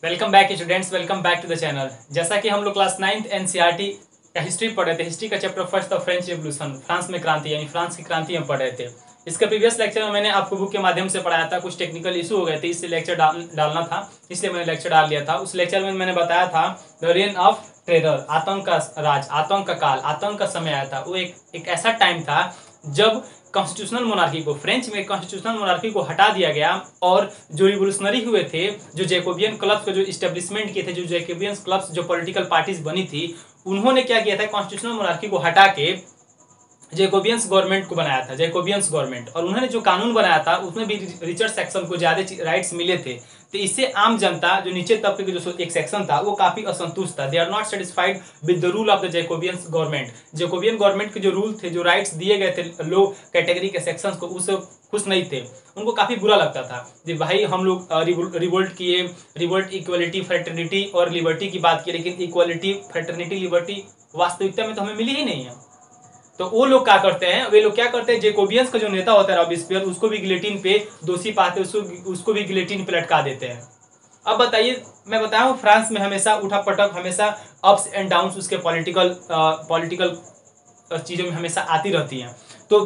Welcome back students, welcome back to the channel. जैसा कि हम लोग क्लास 9th एनसीईआरटी का हिस्ट्री पढ़ रहे थे, हिस्ट्री का chapter first of French revolution, France में क्रांति यानी फ्रांस की क्रांति हम पढ़ रहे थे। इसके प्रीवियस लेक्चर में मैंने आपको बुक के माध्यम से पढ़ाया था, कुछ टेक्निकल इशू हो गए थे, इससे लेक्चर डालना था, इसलिए मैंने लेक्चर डाल दिया था। उस लेक्चर में मैंने बताया था द रेन ऑफ टेरर, आतंक का राज, आतंक का काल, आतंक का समय आया था। वो एक ऐसा टाइम था जब कॉन्स्टिट्यूशनल मोनार्की को, फ्रेंच में कॉन्स्टिट्यूशनल मोनार्की को हटा दिया गया और जो रिवोल्यूशनरी हुए थे, जो जैकोबियन क्लब्स का जो इस्टेब्लिशमेंट किए थे, जो जैकोबियन क्लब्स जो पॉलिटिकल पार्टीज बनी थी, उन्होंने क्या किया था, कॉन्स्टिट्यूशनल मोनार्की को हटा के जैकोबियंस गवर्नमेंट को बनाया था, जैकोबियंस गवर्नमेंट। और उन्होंने जो कानून बनाया था उसमें भी रिचर सेक्शन को ज्यादा राइट्स मिले थे। तो इससे आम जनता, जो नीचे तबके के जो एक सेक्शन था, वो काफी असंतुष्ट था। They are not satisfied with the rule of the Jacobins government. Jacobin government के जो रूल थे, जो राइट्स दिए गए थे लो कैटेगरी के सेक्शंस को, उससे खुश नहीं थे। उनको काफी बुरा लगता था कि भाई हम लोग रिवोल्ट किए, रिवोल्ट इक्वलिटी, फ्रेटर्निटी और लिबर्टी की बात की, लेकिन इक्वलिटी, फ्रेटर्निटी, लिबर्टी वास्तविकता में तो हमें मिली ही नहीं है। तो वो लोग क्या करते हैं, वे लोग क्या करते हैं, जैकोबियंस का जो नेता होता है रॉबिस्पियर, उसको भी गिलेटिन पे दोषी पाते, उसको भी गिलेटिन पे लटका देते हैं। अब बताइए, मैं बताया हूँ फ्रांस में हमेशा उठा पटक, हमेशा अप्स एंड डाउन्स उसके पॉलिटिकल चीजों में हमेशा आती रहती हैं। तो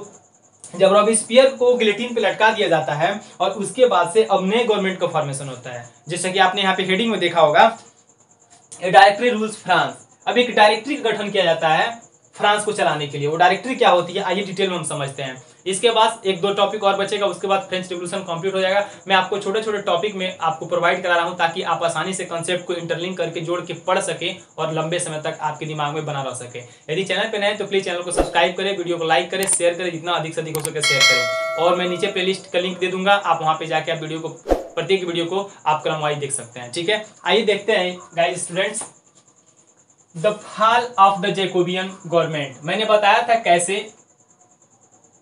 जब रॉबिस्पियर को गिलेटिन पे लटका दिया जाता है और उसके बाद से अब नए गवर्नमेंट का फॉर्मेशन होता है, जैसे कि आपने यहाँ पे हेडिंग में देखा होगा, डायरेक्टरी रूल्स फ्रांस। अब एक डायरेक्टरी का गठन किया जाता है फ्रांस को चलाने के लिए। वो डायरेक्टरी क्या होती है, आइए डिटेल में हम समझते हैं। इसके बाद एक दो टॉपिक और बचेगा, उसके बाद फ्रेंच रिवोल्यूशन कंप्लीट हो जाएगा। मैं आपको छोटे छोटे टॉपिक में आपको प्रोवाइड करा रहा हूं ताकि आप आसानी से कंसेप्ट को इंटरलिंक करके जोड़ के पढ़ सके और लंबे समय तक आपके दिमाग में बना रह सके। यदि चैनल पे नए हैं तो प्लीज चैनल को सब्सक्राइब करें, वीडियो को लाइक करें, शेयर करें, जितना अधिक से अधिक हो सके शेयर करें। और मैं नीचे प्लेलिस्ट का लिंक दे दूंगा, आप वहां पे जाके आप वीडियो को, प्रत्येक वीडियो को आप क्रमवाइज देख सकते हैं। ठीक है, आइए देखते हैं guys students, the fall of the Jacobin government. मैंने बताया था कैसे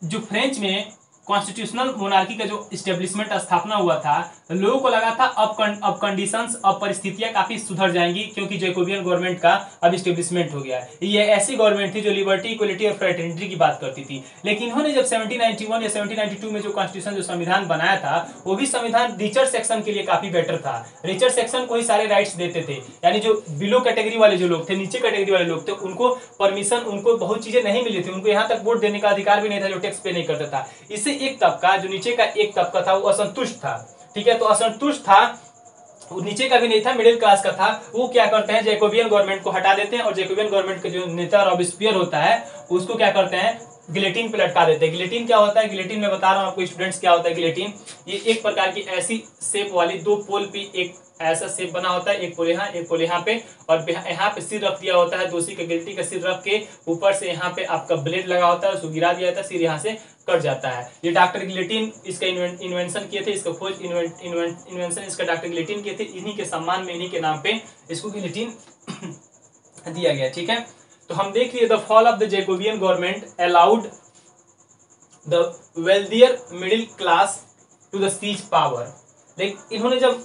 जो फ्रेंच में कॉन्स्टिट्यूशनल मोनार्की का जो इस्टेब्लिशमेंट स्थापना हुआ था, लोगों को लगा था अब कंडीशंस, अब परिस्थितियां काफी सुधर जाएंगी क्योंकि जैकोबियन गवर्नमेंट का अब इस्टेब्लिशमेंट हो गया है। ये ऐसी गवर्नमेंट थी जो लिबर्टी, इक्वलिटी और फ्रेटर्निटी की बात करती थी। लेकिन इन्होंने जब 1791 या 1792 में जो कॉन्स्टिट्यूशन, जो संविधान बनाया था, वो भी संविधान रिचर सेक्शन के लिए काफी बेटर था। रिचर सेक्शन को ही सारे राइट्स देते थे, यानी जो बिलो कैटेगरी वाले जो लोग थे, नीचे कैटेगरी वाले लोग थे, उनको परमिशन, उनको बहुत चीजें नहीं मिली थी। उनको यहाँ तक वोट देने का अधिकार भी नहीं था, जो टैक्स पे नहीं करता था। इससे एक तबका, जो नीचे का एक तबका था, वो असंतुष्ट था। ठीक है, तो असंतुष्ट था, वो नीचे का भी नहीं था, मिडिल क्लास का था। वो क्या करते हैं, जैकोबियन गवर्नमेंट को हटा देते हैं और जैकोबियन गवर्नमेंट का जो नेता रॉबिस्पियर होता है, उसको क्या करते हैं, गिलेटिन पे लटका देते हैं। गिलेटिन क्या होता है, गिलेटिन में बता रहा हूं आपको स्टूडेंट्स क्या होता है गिलेटिन। ये एक प्रकार की ऐसी शेप वाली, दो पोल पे एक ऐसा शेप बना होता है, एक पोल यहाँ, एक पोल यहाँ पे, और यहाँ पे सिर रख दिया होता है, दोषी का, गिल्टी का सिर रख के ऊपर से यहाँ पे आपका ब्लेड लगा होता है, उसको गिरा दिया जाता है, सिर यहाँ से कट जाता है। ये डॉक्टर गिलेटिन इसका इन्वेंशन किए थे, इसका खोज इन्वेंशन इसका डॉक्टर गिलेटिन किए थे। इन्हीं के सम्मान में, इन्हीं के नाम पे इसको गिलेटिन दिया गया। ठीक है, तो हम देख लिए, the fall of the Jacobin government allowed the wealthier middle class to the seize power. लेकिन इन्होंने, जब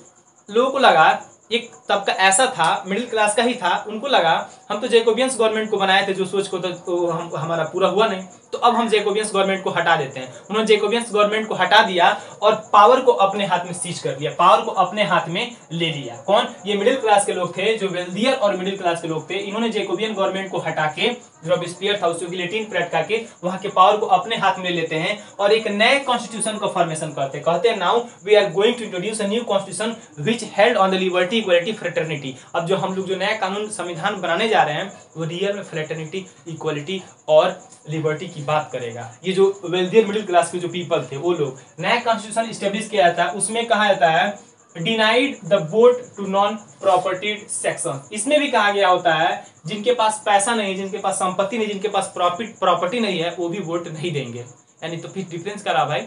लोगों को लगा, एक तबका ऐसा था, मिडिल क्लास का ही था, उनको लगा हम तो जैकोबियंस गवर्नमेंट को बनाए थे, जो सोच को तो हमारा पूरा हुआ नहीं, तो अब हम जैकोबियंस गवर्नमेंट को हटा देते हैं। उन्होंने जैकोबियंस गवर्नमेंट को हटा दिया और पावर को अपने हाथ में सीज कर लिया, पावर को अपने हाथ में ले लिया। कौन? ये मिडिल क्लास के लोग थे, जो वेल्दियर और मिडिल क्लास के लोग थे। इन्होंने जैकोबियन गवर्नमेंट को हटा के, रॉबिस्पियर था उसको गिलेटिन पे लटका के वहां के पावर को अपने हाथ में लेते हैं और एक नए कॉन्स्टिट्यूशन का फॉर्मेशन करते हैं। कहते हैं now we are going to introduce a new constitution which held on the liberty, equality, fraternity. अब जो हम लोग जो नया कानून, संविधान बनाने जा रहे हैं, वो रियल में फ्रेटर्निटी, इक्वलिटी और लिबर्टी की बात करेगा। ये जो वेल्दियर मिडिल क्लास के जो पीपल थे, वो लोग, नया कॉन्स्टिट्यूशन स्टेब्लिश किया जाता है। उसमें कहा जाता है denied the vote to non propertied section. इसमें भी कहा गया होता है जिनके पास पैसा नहीं, जिनके पास संपत्ति नहीं, जिनके पास प्रॉपर्टी नहीं है, वो भी वोट नहीं देंगे। यानी तो फिर डिफरेंस कहा भाई,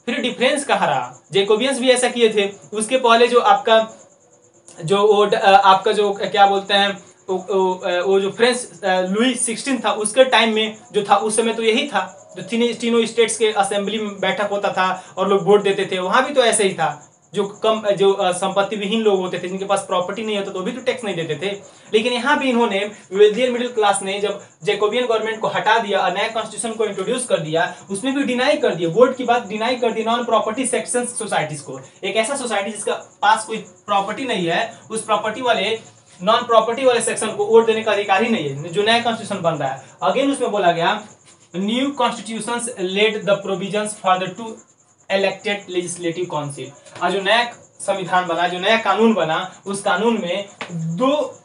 फिर डिफरेंस कहा रहा। जैकोबियंस भी ऐसा किए थे। उसके पहले जो आपका आपका जो क्या बोलते हैं, वो जो फ्रेंच लुई 16 था, उसके टाइम में जो था, उस समय तो यही था, जो तीनों स्टेट्स के असेंबली में बैठक होता था और लोग वोट देते थे, वहां भी तो ऐसे ही था। जो संपत्ति विहीन लोग होते थे, जिनके पास प्रॉपर्टी नहीं होता तो भी तो टैक्स नहीं देते थे। लेकिन यहाँ भी इन्होंने वेल्दियर मिडिल क्लास ने जब जैकोबियन गवर्नमेंट को हटा दिया और नया कॉन्स्टिट्यूशन को इंट्रोड्यूस कर दिया, उसमें भी डिनाई कर दिया, वोट की बात डिनाई कर the non property section societies को। एक ऐसा सोसाइटी जिसका पास कोई प्रॉपर्टी नहीं है, उस प्रॉपर्टी वाले नॉन प्रॉपर्टी वाले सेक्शन को वोट देने का अधिकार ही नहीं है, जो नया कॉन्स्टिट्यूशन बन रहा है। अगेन उसमें बोला गया new constitutions led the provisions for the two elected legislative council. और जो नया संविधान बना, जो नया कानून बना, उस कानून में दो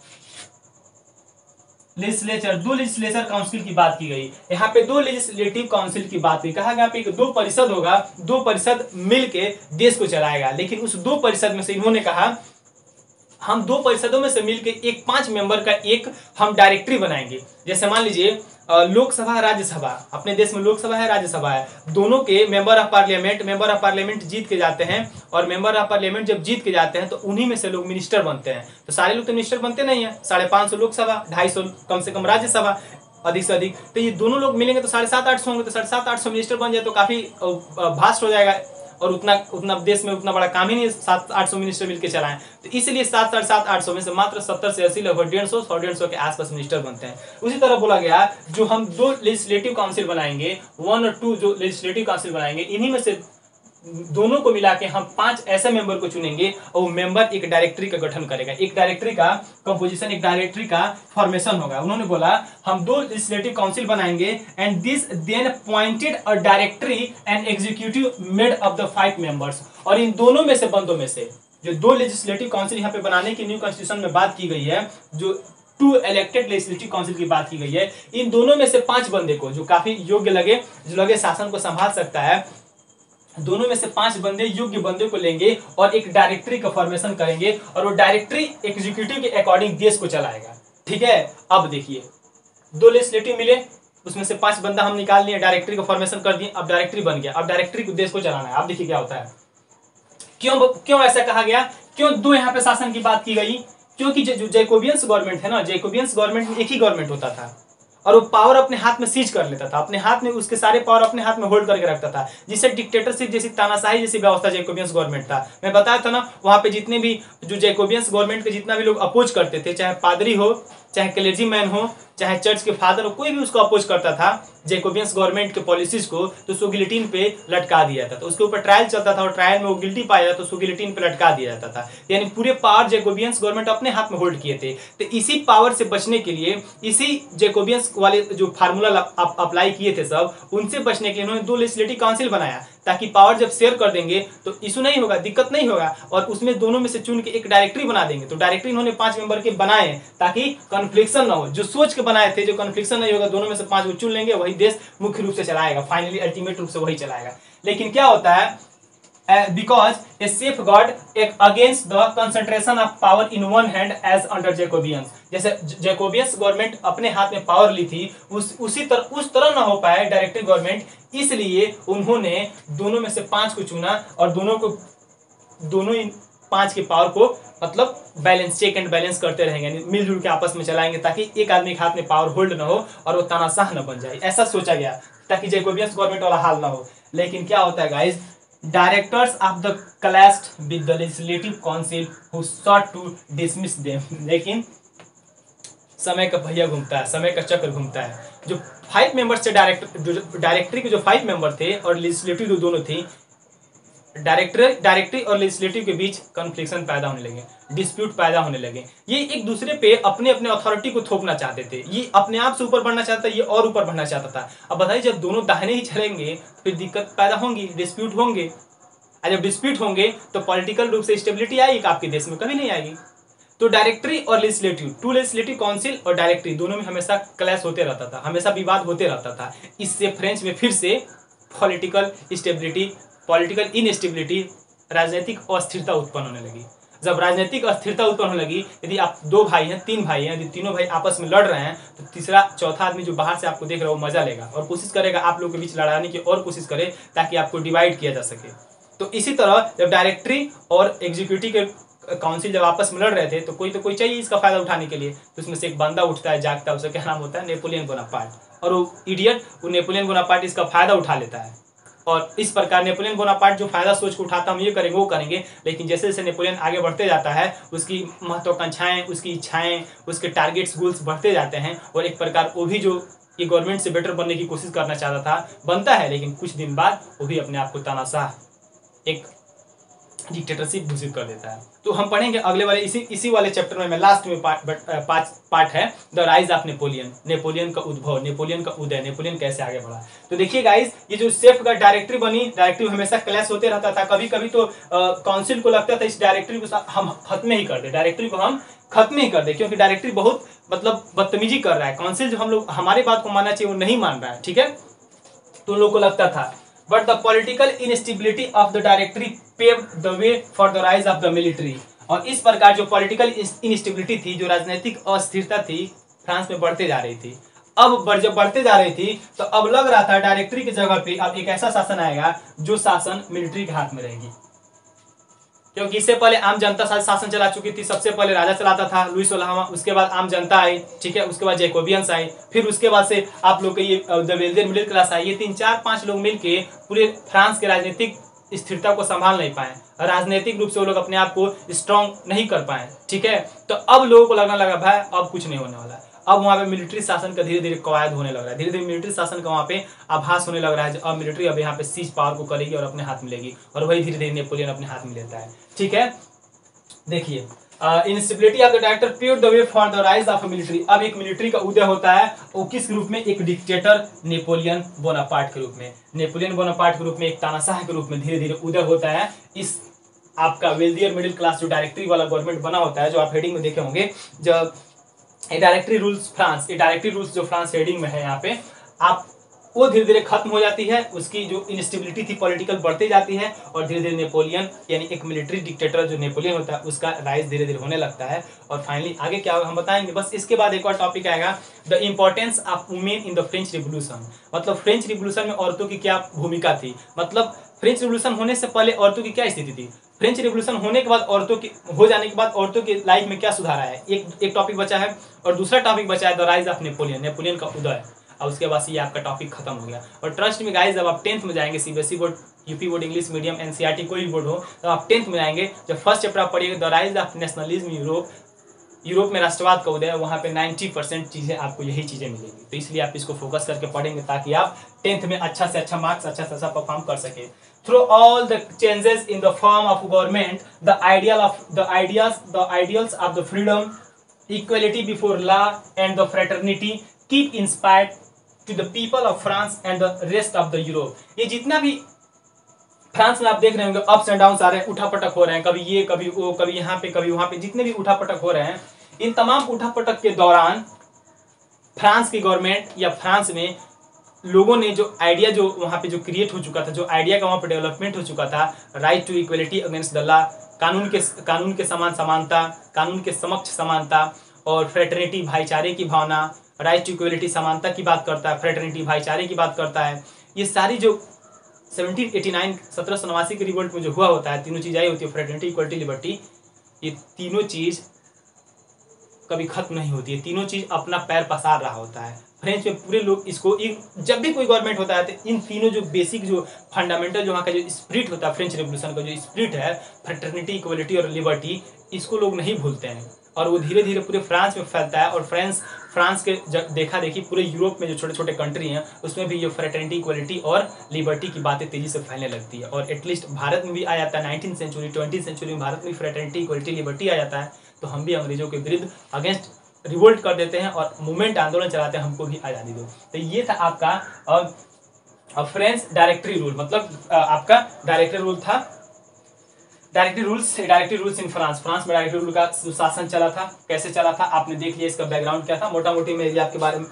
लेजिस्लेचर काउंसिल की बात की गई। यहाँ पे दो लेजिस्लेटिव काउंसिल की बात की, कहा गया पे दो परिषद होगा, दो परिषद मिलके देश को चलाएगा। लेकिन उस दो परिषद में से इन्होंने कहा हम दो परिषदों में से मिलके एक 5 मेंबर का एक हम डायरेक्टरी बनाएंगे। जैसे मान लीजिए लोकसभा राज्यसभा, अपने देश में लोकसभा है राज्यसभा है, दोनों के मेंबर ऑफ पार्लियामेंट जीत के जाते हैं। और मेंबर ऑफ पार्लियामेंट जब जीत के जाते हैं तो उन्हीं में से लोग मिनिस्टर बनते हैं। तो सारे लोग तो मिनिस्टर बनते नहीं है, 550 लोकसभा, 250 कम से कम राज्यसभा, अधिक से अधिक। तो ये दोनों लोग मिलेंगे तो 750-800 होंगे, तो 750-800 मिनिस्टर बन जाए तो काफी भास्ट हो जाएगा। और उतना देश में उतना बड़ा काम ही नहीं है 700-800 मिनिस्टर मिलकर चलाएं। तो इसलिए 700-800 में से मात्र 70 से 80 लगभग 150 के आसपास मिनिस्टर बनते हैं। उसी तरह बोला गया जो हम दो लेजिस्लेटिव काउंसिल बनाएंगे, 1 और 2 जो लेजिस्लेटिव काउंसिल बनाएंगे, इन्हीं में से दोनों को मिला के हम 5 ऐसे मेंबर को चुनेंगे और वो मेंबर एक डायरेक्टरी का गठन करेगा। एक डायरेक्टरी का कंपोजिशन, एक डायरेक्टरी का फॉर्मेशन होगा। उन्होंने बोला हम 2 लेजिस्लेटिव काउंसिल बनाएंगे and this then appointed a directory and executive made of the 5 members. और इन दोनों में से बंदों में से जो 2 लेजिस्लेटिव काउंसिल यहाँ पे बनाने की न्यू कॉन्स्टिट्यूशन में बात की गई है, जो 2 इलेक्टेड लेजिस्लेटिव काउंसिल की बात की गई है, इन दोनों में से 5 बंदे को जो काफी योग्य लगे, जो लगे शासन को संभाल सकता है, दोनों में से 5 बंदे योग्य बंदे को लेंगे और एक डायरेक्टरी का फॉर्मेशन करेंगे और वो डायरेक्टरी एग्जीक्यूटिव के अकॉर्डिंग देश को चलाएगा। ठीक है, अब देखिए 2 लेजिस्लेटिव मिले, उसमें से 5 बंदा हम निकाल लिए, डायरेक्टरी का फॉर्मेशन कर दिए, अब डायरेक्टरी बन गया। अब डायरेक्टरी को देश को चलाना है। अब देखिए क्या होता है, क्यों ऐसा कहा गया, क्यों 2 यहाँ पे शासन की बात की गई? क्योंकि जो जैकोबियंस गवर्नमेंट है ना, जैकोबियंस गवर्नमेंट में एक ही गवर्नमेंट होता था और वो पावर अपने हाथ में सीज कर लेता था, अपने हाथ में उसके सारे पावर अपने हाथ में होल्ड करके रखता था, जिससे डिक्टेटरशिप जैसी तानाशाही जैसी व्यवस्था जैकोबियंस गवर्नमेंट था। मैं बताया था ना, वहां पे जितने भी जो जैकोबियंस गवर्नमेंट के जितना भी लोग अपोज करते थे, चाहे पादरी हो, चाहे क्लेर्जी मैन हो, चाहे चर्च के फादर हो, कोई भी उसको अपोज करता था जैकोबियंस गवर्नमेंट के पॉलिसीज को, तो उसको गिलिटीन पे लटका दिया जाता था। उसके ऊपर ट्रायल चलता था और ट्रायल में वो गिल्टी पाया जाता तो उसको गिलिटीन पे लटका दिया जाता था। यानी पूरे पावर जैकोबियंस गवर्नमेंट अपने हाथ में होल्ड किए थे। तो इसी पावर से बचने के लिए, इसी जैकोबियंस वाले जो फार्मूला अप्लाई किए थे सब, उनसे बचने के लिए उन्होंने 2 लेजिस्लेटिव काउंसिल बनाया, ताकि पावर जब शेयर कर देंगे तो इशू नहीं होगा, दिक्कत नहीं होगा। और उसमें दोनों में से चुन के एक डायरेक्टरी बना देंगे। तो डायरेक्टरी इन्होंने 5 मेंबर के बनाए ताकि कन्फ्लिक्शन ना हो, जो सोच के बनाए थे, जो कन्फ्लिक्शन नहीं होगा, दोनों में से 5 को चुन लेंगे, वही देश मुख्य रूप से चलाएगा, फाइनली अल्टीमेट रूप से वही चलाएगा। लेकिन क्या होता है, because a safeguard against the concentration of power in one hand as under Jacobians। जैसे जैकोबियंस गवर्नमेंट अपने हाथ में पावर ली थी, उस तरह ना हो पाए डायरेक्टरी गवर्नमेंट, इसलिए उन्होंने दोनों में से 5 को चुना और दोनों इन 5 के पावर को मतलब बैलेंस, चेक एंड बैलेंस करते रहेंगे, मिलजुल के आपस में चलाएंगे, ताकि एक आदमी के हाथ में पावर होल्ड ना हो और वो तानाशाह न बन जाए। ऐसा सोचा गया ताकि जैकोबियंस गवर्नमेंट वाला हाल ना हो। लेकिन क्या होता है guys, directors of the clashed with the legislative council who sought to dismiss them। लेकिन समय का पहिया घूमता है, समय का चक्र घूमता है। जो 5 मेंबर्स थे डायरेक्टरी के, जो 5 मेंबर थे और लेजिस्लेटिव जो दोनों थी, डायरेक्टरी और लेजिस्लेटिव के बीच कन्फ्लिक्शन पैदा होने लगे, डिस्प्यूट पैदा होने लगे। ये एक दूसरे पे अपने अपने अथॉरिटी को थोपना चाहते थे। ये अपने आप से ऊपर बढ़ना चाहता था, ये और ऊपर बढ़ना चाहता था। अब बताइए, जब दोनों दाहिने ही चलेंगे फिर दिक्कत पैदा होंगी, डिस्प्यूट होंगे। और जब डिस्प्यूट होंगे तो पॉलिटिकल रूप से स्टेबिलिटी आएगी आपके देश में? कभी नहीं आएगी। तो डायरेक्टरी और लेजिस्लेटिव, 2 लेजिस्लेटिव काउंसिल और डायरेक्टरी, दोनों में हमेशा क्लैश होते रहता था, हमेशा विवाद होते रहता था। इससे फ्रेंच में फिर से पॉलिटिकल स्टेबिलिटी, पॉलिटिकल इनस्टेबिलिटी, राजनीतिक अस्थिरता उत्पन्न होने लगी। जब राजनीतिक अस्थिरता उत्पन्न होने लगी, यदि आप 2 भाई हैं, 3 भाई हैं, यदि तीनों भाई आपस में लड़ रहे हैं, तो तीसरा चौथा आदमी जो बाहर से आपको देख रहा है वो मजा लेगा और कोशिश करेगा आप लोगों के बीच लड़ाने की और कोशिश करे ताकि आपको डिवाइड किया जा सके। तो इसी तरह जब डायरेक्टरी और एग्जीक्यूटिव के काउंसिल जब आपस में लड़ रहे थे, तो कोई चाहिए इसका फायदा उठाने के लिए। तो उसमें से एक बंदा उठता है, जागता है, उसका क्या नाम होता है, नेपोलियन बोनापार्ट। और वो इडियट, वो नेपोलियन बोनापार्ट इसका फायदा उठा लेता है और इस प्रकार नेपोलियन बोनापार्ट जो फायदा सोच के उठाता हम ये करेंगे वो करेंगे, लेकिन जैसे जैसे नेपोलियन आगे बढ़ते जाता है उसकी महत्वाकांक्षाएं, उसकी इच्छाएं, उसके टारगेट्स गोल्स बढ़ते जाते हैं और एक प्रकार वो भी जो ये गवर्नमेंट से बेटर बनने की कोशिश करना चाहता था बनता है, लेकिन कुछ दिन बाद वो भी अपने आप को तानाशाह एक डिक्टेटरशिप घोषित कर देता है। तो हम पढ़ेंगे अगले वाले इसी वाले चैप्टर में लास्ट में पार्ट है the rise of Napoleon, Napoleon का उद्भव, नेपोलियन का उदय, नेपोलियन कैसे आगे बढ़ा। तो देखिए गाइस, ये जो सेफ का डायरेक्टरी बनी, डायरेक्टरी हमेशा क्लैश होते रहता था, कभी कभी तो काउंसिल को लगता था इस डायरेक्टरी को हम खत्म ही कर दे, डायरेक्टरी को हम खत्म ही कर दे, क्योंकि डायरेक्टरी बहुत मतलब बदतमीजी कर रहा है, काउंसिल जो हम लोग हमारी बात को मानना चाहिए वो नहीं मान रहा है, ठीक है। तो उन लोगों को लगता था, but the political instability of the directory paved the way for the rise of the military. और इस प्रकार जो पॉलिटिकल इनस्टेबिलिटी थी, जो राजनीतिक अस्थिरता थी, फ्रांस में बढ़ते जा रही थी। अब जब बढ़ते जा रही थी तो अब लग रहा था डायरेक्टरी की जगह पे अब एक ऐसा शासन आएगा जो शासन मिलिट्री के हाथ में रहेगी, क्योंकि इससे पहले आम जनता शासन चला चुकी थी। सबसे पहले राजा चलाता था लुईस 16वां, उसके बाद आम जनता आई, ठीक है, उसके बाद जैकोबियंस आई, फिर उसके बाद से आप लोग के ये द वेल्दियर मिडिल क्लास आई। ये 3-4-5 लोग मिलके पूरे फ्रांस के राजनीतिक स्थिरता को संभाल नहीं पाए, राजनीतिक रूप से वो लोग अपने आप को स्ट्रांग नहीं कर पाए, ठीक है। तो अब लोगों को लगने लगा भाई अब कुछ नहीं होने वाला है, अब वहां पे मिलिट्री शासन का धीरे धीरे कवायद होने लग रहा है, धीरे धीरे मिलिट्री शासन का वहां पे आभास होने लग रहा है। अब मिलिट्री अब यहाँ पे सीज पावर को करेगी और अपने हाथ में लेगी, और वही धीरे धीरे नेपोलियन अपने हाथ में लेता है, ठीक है। देखिए, instability of the director paved the way for the rise of military. अब एक मिलिट्री का उदय होता है, वो किस रूप में, एक डिक्टेटर नेपोलियन बोनापार्ट के रूप में, नेपोलियन बोनापार्ट के रूप में, एक तानाशाह के रूप में धीरे धीरे उदय होता है। इस आपका वेल्दियर मिडिल क्लास जो डायरेक्टरी वाला गवर्नमेंट बना होता है, जो आप हेडिंग में देखे होंगे, जब ए डायरेक्टरी रूल्स फ्रांस, ए डायरेक्टरी रूल्स जो फ्रांस हेडिंग में है यहाँ पे, आप वो धीरे धीरे खत्म हो जाती है, उसकी जो इंस्टेबिलिटी थी पॉलिटिकल बढ़ती जाती है, और धीरे धीरे नेपोलियन यानी एक मिलिट्री डिक्टेटर जो नेपोलियन होता है उसका राइज धीरे धीरे होने लगता है। और फाइनली आगे क्या होगा हम बताएंगे। बस इसके बाद एक और टॉपिक आएगा, the importance of women in the French revolution. मतलब फ्रेंच रिवोल्यूशन में औरतों की क्या भूमिका थी, मतलब फ्रेंच रिवोल्यूशन होने से पहले औरतों की क्या स्थिति थी, फ्रेंच रिवोल्यूशन होने के बाद औरतों की हो जाने के बाद औरतों की लाइफ में क्या सुधार आया है, एक टॉपिक बचा है। और दूसरा टॉपिक बचा है the rise of Napoleon, Napoleon का उदय। और उसके बाद से ये आपका टॉपिक खत्म हो गया। और ट्रस्ट में गाइस, जब आप 10th में जाएंगे, CBSE board, UP board, English medium, NCERT कोई भी बोर्ड हो, तो आप 10th में जाएंगे, जब फर्स्ट चैप्टर आप पढ़िएगा the rise of nationalism Europe, Europe में राष्ट्रवाद का उदय, वहाँ पे 90% चीजें आपको यही चीजें मिलेगी। तो इसलिए आप इसको फोकस करके पढ़ेंगे ताकि आप 10th में अच्छा से अच्छा मार्क्स, अच्छा से अच्छा परफॉर्म कर सके। Through all the changes in the form of government, the ideals of the freedom, equality before law and the fraternity keep inspired to the people of France and the rest of the Europe. ये जितना भी France में आप देख रहे होंगे ups and downs आ रहे हैं, उठापटक हो रहे हैं, कभी ये कभी वो, कभी यहाँ पे कभी वहां पे, जितने भी उठापटक हो रहे हैं, इन तमाम उठापटक के दौरान फ्रांस की गवर्नमेंट या फ्रांस में लोगों ने जो आइडिया जो वहां पे जो क्रिएट हो चुका था, जो आइडिया का वहां पे डेवलपमेंट हो चुका था, right to equality against the law, कानून के समान समानता, कानून के समक्ष समानता, और फ्रेटर्निटी भाईचारे की भावना, राइट टू इक्वलिटी समानता की बात करता है, फ्रेटर्निटी भाईचारे की बात करता है। ये सारी जो 1789 के रिवोल्ट में जो हुआ होता है, तीनों चीज आई होती है, फ्रेटर्निटी, इक्वलिटी, लिबर्टी, ये तीनों चीज कभी खत्म नहीं होती है, तीनों चीज अपना पैर पसार रहा होता है। फ्रेंच में पूरे लोग इसको, जब भी कोई गवर्नमेंट होता है तो इन तीनों जो बेसिक जो फंडामेंटल जो वहाँ का जो स्पिरिट होता है, फ्रेंच रेवोल्यूशन का जो स्पिरिट है, फ्रेटर्निटी, इक्वलिटी और लिबर्टी, इसको लोग नहीं भूलते हैं। और वो धीरे धीरे पूरे फ्रांस में फैलता है, और फ्रांस के देखा देखी पूरे यूरोप में जो छोटे छोटे कंट्री हैं उसमें भी ये फ्रेटर्निटी, इक्वलिटी और लिबर्टी की बातें तेजी से फैलने लगती है। और एटलीस्ट भारत में भी आ जाता है, 19th सेंचुरी 20th सेंचुरी में भारत में फ्रेटर्निटी, इक्वलिटी, लिबर्टी आ जाता है। तो हम भी अंग्रेजों के विरुद्ध अगेंस्ट रिवोल्ट कर देते हैं और मूवमेंट, आंदोलन चलाते हैं, हमको भी आज़ादी दो। तो ये था आपका फ्रेंच डायरेक्टरी रूल, मतलब आपका डायरेक्टरी रूल था, directory rules in France. France में डायरेक्टरी रूल का शासन चला था, कैसे चला था आपने देख लिया, इसका बैकग्राउंड क्या था, मोटा मोटी मैं यदि आपके बारे में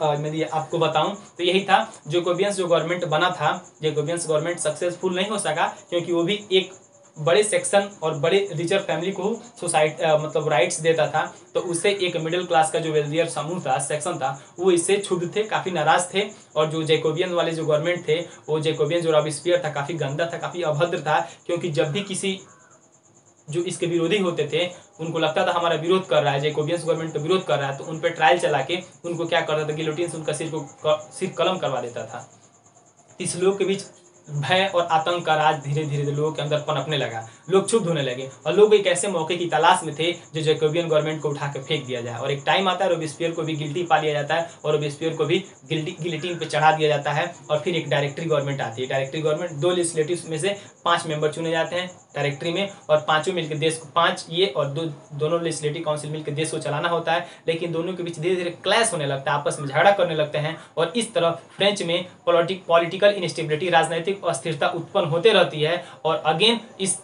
आपको बताऊं तो यही था। जैकोबियंस जो गवर्नमेंट बना था, जैकोबियंस गवर्नमेंट सक्सेसफुल नहीं हो सका, क्योंकि वो भी एक बड़े सेक्शन और बड़े रिचर फैमिली को मतलब राइट्स देता था। तो उससे एक मिडिल क्लास का जो वेल्दियर समूह था, सेक्शन था, वो इससे क्षुब्ध थे, काफी नाराज थे। और जो जैकोबियन वाले जो गवर्नमेंट थे, वो जैकोबियन जो रॉबेस्पियर था, काफी गंदा था, काफी अभद्र था। क्योंकि जब भी किसी जो इसके विरोधी होते थे, उनको लगता था हमारा विरोध कर रहा है, जैकोबियंस गवर्नमेंट का विरोध कर रहा है, तो उन पर ट्रायल चला के उनको क्या करता था, गिलोटिन से उनका सिर कलम करवा देता था। इस लोग के बीच भय और आतंक का राज धीरे धीरे लोगों के अंदर पनपने लगा। लोग क्षुब्ध होने लगे और लोग एक ऐसे मौके की तलाश में थे जो जैकोबियन गवर्नमेंट को उठा के फेंक दिया जाए। और एक टाइम आता है रोबेस्पियर को भी गिल्टी पा लिया जाता है और रोबेस्पियर को भी गिल्टिन पे चढ़ा दिया जाता है। और फिर एक डायरेक्टरी गवर्नमेंट आती है। डायरेक्टरी गवर्नमेंट 2 लेजिस्लेटिव में से 5 मेंबर चुने जाते हैं डायरेक्टरी में, और पांचों मिलकर देश को 5 ये और दोनों लेजिस्लेटिव काउंसिल मिलकर देश को चलाना होता है। लेकिन दोनों के बीच धीरे धीरे क्लैश होने लगता है, आपस में झगड़ा करने लगते हैं और इस तरह फ्रेंच में पॉलिटिकल इनस्टेबिलिटी, राजनीतिक अस्थिरता उत्पन्न होते रहती है। और अगेन इस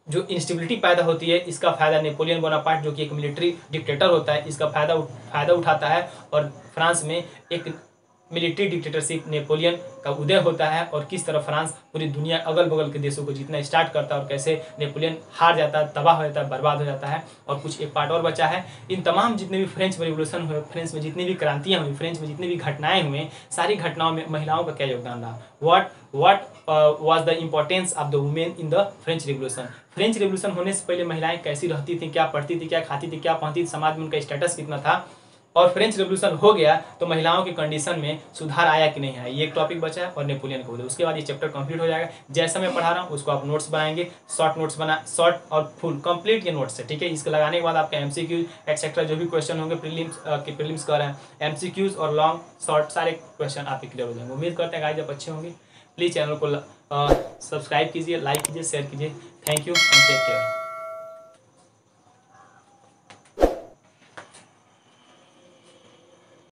जो इंस्टेबिलिटी पैदा होती है इसका फायदा नेपोलियन बोनापार्ट जो कि एक मिलिट्री डिक्टेटर होता है, इसका फायदा उठाता है और फ्रांस में एक मिलिट्री डिक्टेटरशिप नेपोलियन का उदय होता है। और किस तरह फ्रांस पूरी दुनिया अगल बगल के देशों को जीतना स्टार्ट करता है और कैसे नेपोलियन हार जाता है, तबाह हो जाता है, बर्बाद हो जाता है। और कुछ एक पार्ट और बचा है। इन तमाम जितने भी फ्रेंच रिवोल्यूशन हुए, फ्रेंच में जितनी भी क्रांतियाँ हुई, फ्रेंच में जितनी भी घटनाएं हुई, सारी घटनाओं में महिलाओं का क्या योगदान रहा। What was the importance of the women in the French revolution. French revolution होने से पहले महिलाएं कैसी रहती थी, क्या पढ़ती थी, क्या खाती थी, क्या पहनती थी, समाज में उनका स्टेटस कितना था। और फ्रेंच रेवोल्यूशन हो गया तो महिलाओं की कंडीशन में सुधार आया कि नहीं आया, ये एक टॉपिक बचा है और नेपोलियन को। उसके बाद ये चैप्टर कंप्लीट हो जाएगा। जैसा मैं पढ़ा रहा हूँ उसको आप नोट्स बनाएंगे, शॉर्ट और फुल कंप्लीट ये नोट्स है, ठीक है। इसको लगाने के बाद आपके एमसीक्यू एक्सेट्रा जो भी क्वेश्चन होंगे प्रीलिम्स कर रहे हैं, एमसीक्यूज और लॉन्ग शॉर्ट सारे क्वेश्चन आपके क्लियर हो जाएंगे। उम्मीद करते हैं गाइस आप अच्छे होंगे। प्लीज़ चैनल को सब्सक्राइब कीजिए, लाइक कीजिए, शेयर कीजिए। Thank you and take care.